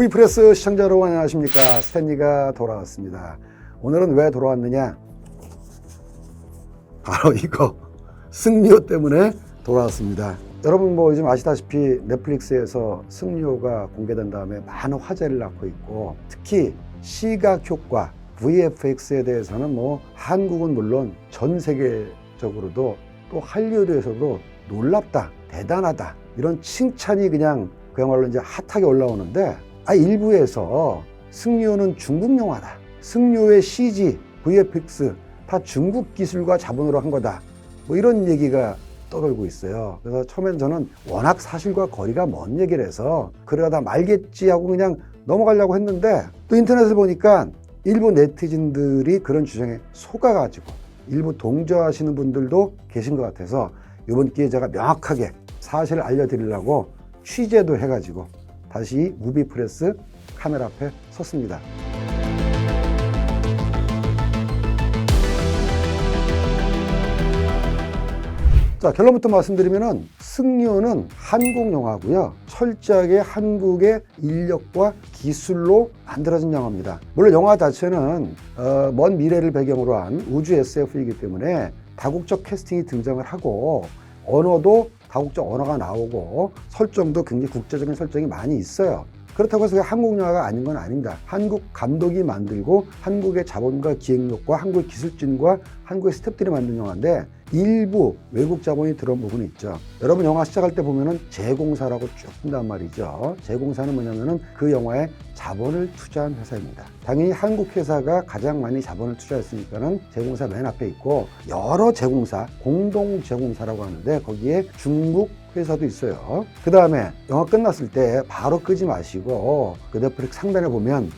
무비프레스 시청자 여러분 안녕하십니까. 스탠리가 돌아왔습니다. 오늘은 왜 돌아왔느냐, 바로 이거 승리호 때문에 돌아왔습니다. 여러분 뭐 요즘 아시다시피 넷플릭스에서 승리호가 공개된 다음에 많은 화제를 낳고 있고, 특히 시각 효과 VFX에 대해서는 뭐 한국은 물론 전 세계적으로도 또 할리우드에서도 놀랍다, 대단하다, 이런 칭찬이 그냥 그야말로 이제 핫하게 올라오는데, 일부에서 승리호는 중국 영화다, 승리호의 CG, VFX 다 중국 기술과 자본으로 한 거다, 뭐 이런 얘기가 떠돌고 있어요. 그래서 처음엔 저는 워낙 사실과 거리가 먼 얘기를 해서 그러다 말겠지 하고 그냥 넘어가려고 했는데, 또 인터넷을 보니까 일부 네티즌들이 그런 주장에 속아가지고 일부 동조하시는 분들도 계신 것 같아서 이번 기회에 제가 명확하게 사실을 알려드리려고 취재도 해가지고 다시 무비프레스 카메라 앞에 섰습니다. 자, 결론부터 말씀드리면은 승리호는 한국 영화고요. 철저하게 한국의 인력과 기술로 만들어진 영화입니다. 물론 영화 자체는 먼 미래를 배경으로 한 우주 SF이기 때문에 다국적 캐스팅이 등장을 하고, 언어도 다국적 언어가 나오고, 설정도 굉장히 국제적인 설정이 많이 있어요. 그렇다고 해서 한국 영화가 아닌 건 아닙니다. 한국 감독이 만들고 한국의 자본과 기획력과 한국의 기술진과 한국의 스태프들이 만든 영화인데, 일부 외국 자본이 들어온 부분이 있죠. 여러분 영화 시작할 때 보면은 제공사라고 쭉 뜬단 말이죠. 제공사는 뭐냐면은 그 영화에 자본을 투자한 회사입니다. 당연히 한국 회사가 가장 많이 자본을 투자했으니까는 제공사 맨 앞에 있고, 여러 제공사, 공동 제공사라고 하는데 거기에 중국 회사도 있어요. 그 다음에 영화 끝났을 때 바로 끄지 마시고 그 넷플릭스 상단에 보면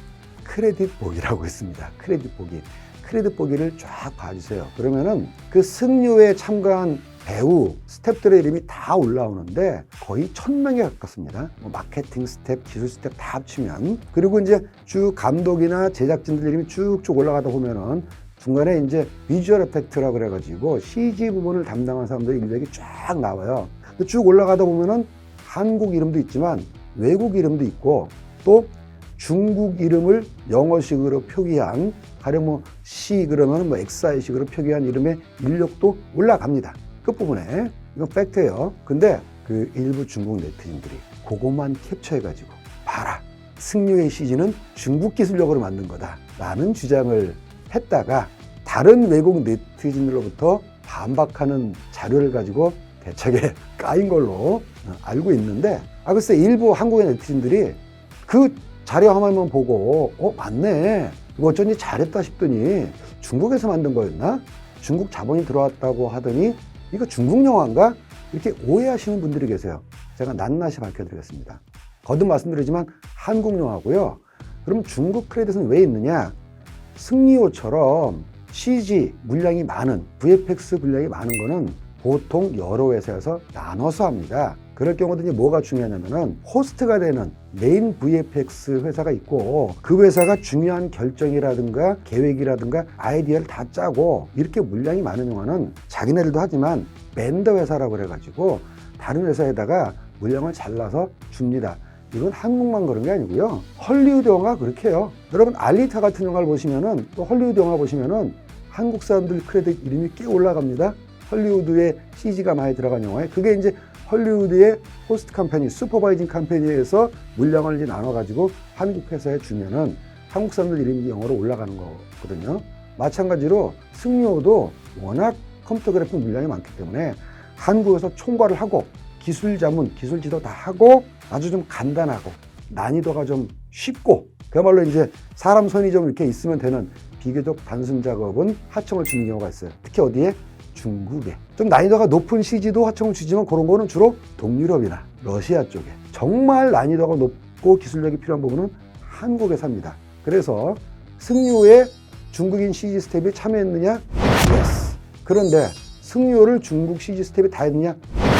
크레딧 보기라고 있습니다. 크레딧 보기. 크레딧 보기를 쫙 봐주세요. 그러면은 그 승리호에 참가한 배우, 스태프들의 이름이 다 올라오는데 거의 1000명에 가깝습니다. 뭐 마케팅 스태프, 기술 스태프 다 합치면. 그리고 이제 쭉 감독이나 제작진들 이름이 쭉쭉 올라가다 보면은 중간에 이제 비주얼 에펙트라고 그래가지고 CG 부분을 담당한 사람들의 인력이 쫙 나와요. 쭉 올라가다 보면은 한국 이름도 있지만 외국 이름도 있고, 또 중국 이름을 영어식으로 표기한, 가령 뭐 C 그러면 뭐 XI식으로 표기한 이름의 인력도 올라갑니다. 끝부분에. 이건 팩트예요. 근데 그 일부 중국 네티즌들이 그것만 캡처해가지고, 봐라, 승리호의 CG는 중국 기술력으로 만든 거다 라는 주장을 했다가, 다른 외국 네티즌들로부터 반박하는 자료를 가지고 대책에 까인 걸로 알고 있는데, 글쎄 일부 한국의 네티즌들이 그 자료 화면만 보고 맞네, 이거 어쩐지 잘했다 싶더니 중국에서 만든 거였나? 중국 자본이 들어왔다고 하더니 이거 중국 영화인가? 이렇게 오해하시는 분들이 계세요. 제가 낱낱이 밝혀드리겠습니다. 거듭 말씀드리지만 한국 영화고요. 그럼 중국 크레딧은 왜 있느냐? 승리호처럼 CG 물량이 많은, VFX 물량이 많은 거는 보통 여러 회사에서 나눠서 합니다. 그럴 경우도 이제 뭐가 중요하냐면은 호스트가 되는 메인 VFX 회사가 있고, 그 회사가 중요한 결정이라든가 계획이라든가 아이디어를 다 짜고, 이렇게 물량이 많은 영화는 자기네들도 하지만 밴더 회사라고 그래가지고 다른 회사에다가 물량을 잘라서 줍니다. 이건 한국만 그런 게 아니고요. 헐리우드 영화 그렇게 해요. 여러분 알리타 같은 영화를 보시면은, 또 헐리우드 영화 보시면은 한국 사람들 크레딧 이름이 꽤 올라갑니다. 헐리우드에 CG가 많이 들어간 영화에. 그게 이제 헐리우드의 호스트 컴퍼니, 슈퍼바이징 컴퍼니에서 물량을 이제 나눠가지고 한국 회사에 주면은 한국 사람들 이름이 영어로 올라가는 거거든요. 마찬가지로 승리호도 워낙 컴퓨터 그래픽 물량이 많기 때문에 한국에서 총괄을 하고, 기술 자문, 기술 지도 다 하고, 아주 좀 간단하고 난이도가 좀 쉽고, 그야말로 이제 사람 손이 좀 이렇게 있으면 되는 비교적 단순 작업은 하청을 주는 경우가 있어요. 특히 어디에? 중국에. 좀 난이도가 높은 CG도 하청을 주지만 그런 거는 주로 동유럽이나 러시아 쪽에. 정말 난이도가 높고 기술력이 필요한 부분은 한국에서 합니다. 그래서 승리호에 중국인 CG 스텝이 참여했느냐? Yes. 그런데 승리호를 중국 CG 스텝이 다 했느냐?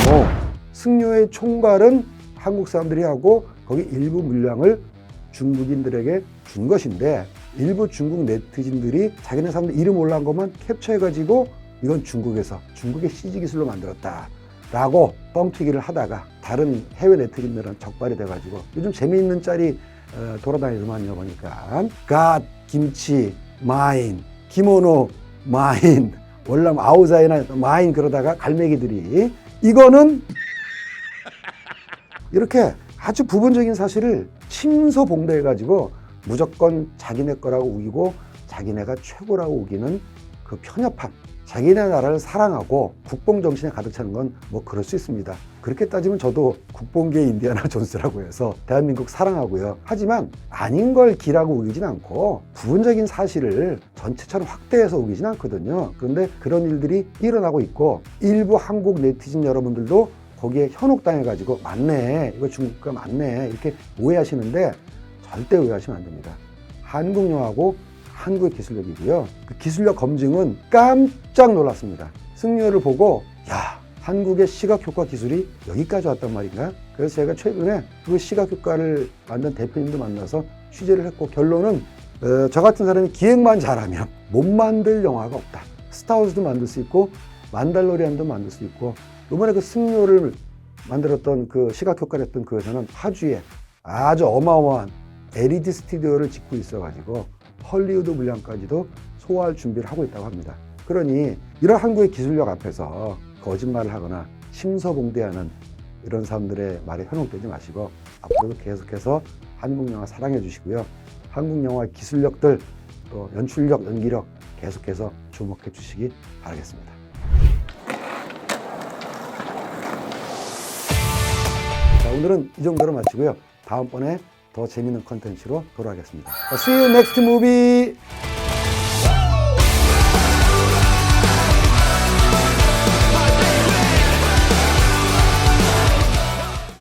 No. 승리호의 총괄은 한국 사람들이 하고, 거기 일부 물량을 중국인들에게 준 것인데, 일부 중국 네티즌들이 자기네 사람들 이름 올라간 것만 캡처해가지고 이건 중국에서 중국의 CG 기술로 만들었다 라고 뻥튀기를 하다가, 다른 해외 네티즌들은 적발이 돼가지고 요즘 재미있는 짤이 돌아다니더만요. 보니까 갓, 김치, 마인, 기모노, 마인, 월남 아우자이나 마인, 그러다가 갈매기들이, 이거는 이렇게 아주 부분적인 사실을 침소봉대해가지고 무조건 자기네 거라고 우기고 자기네가 최고라고 우기는 그 편협함, 자기네 나라를 사랑하고 국뽕정신에 가득 차는 건 뭐 그럴 수 있습니다. 그렇게 따지면 저도 국뽕계 인디아나 존스라고 해서 대한민국 사랑하고요. 하지만 아닌 걸 기라고 우기진 않고 부분적인 사실을 전체처럼 확대해서 우기진 않거든요. 그런데 그런 일들이 일어나고 있고, 일부 한국 네티즌 여러분들도 거기에 현혹당해가지고 맞네, 이거 중국가 맞네, 이렇게 오해하시는데 절대 오해하시면 안 됩니다. 한국 영화고 한국의 기술력이고요. 그 기술력 검증은 깜짝 놀랐습니다. 승려를 보고 야, 한국의 시각효과 기술이 여기까지 왔단 말인가? 그래서 제가 최근에 그 시각효과를 만든 대표님도 만나서 취재를 했고, 결론은 저 같은 사람이 기획만 잘하면 못 만들 영화가 없다. 스타워즈도 만들 수 있고 만달로리안도 만들 수 있고, 이번에 그 승려를 만들었던 그 시각효과를 했던 그 회사는 파주에 아주 어마어마한 LED 스튜디오를 짓고 있어가지고 헐리우드 분량까지도 소화할 준비를 하고 있다고 합니다. 그러니 이런 한국의 기술력 앞에서 거짓말을 하거나 침소봉대하는 이런 사람들의 말에 현혹되지 마시고 앞으로도 계속해서 한국 영화 사랑해 주시고요. 한국 영화의 기술력들, 또 연출력, 연기력 계속해서 주목해 주시기 바라겠습니다. 자, 오늘은 이 정도로 마치고요. 다음번에 더 재밌는 컨텐츠로 돌아오겠습니다. See you next movie!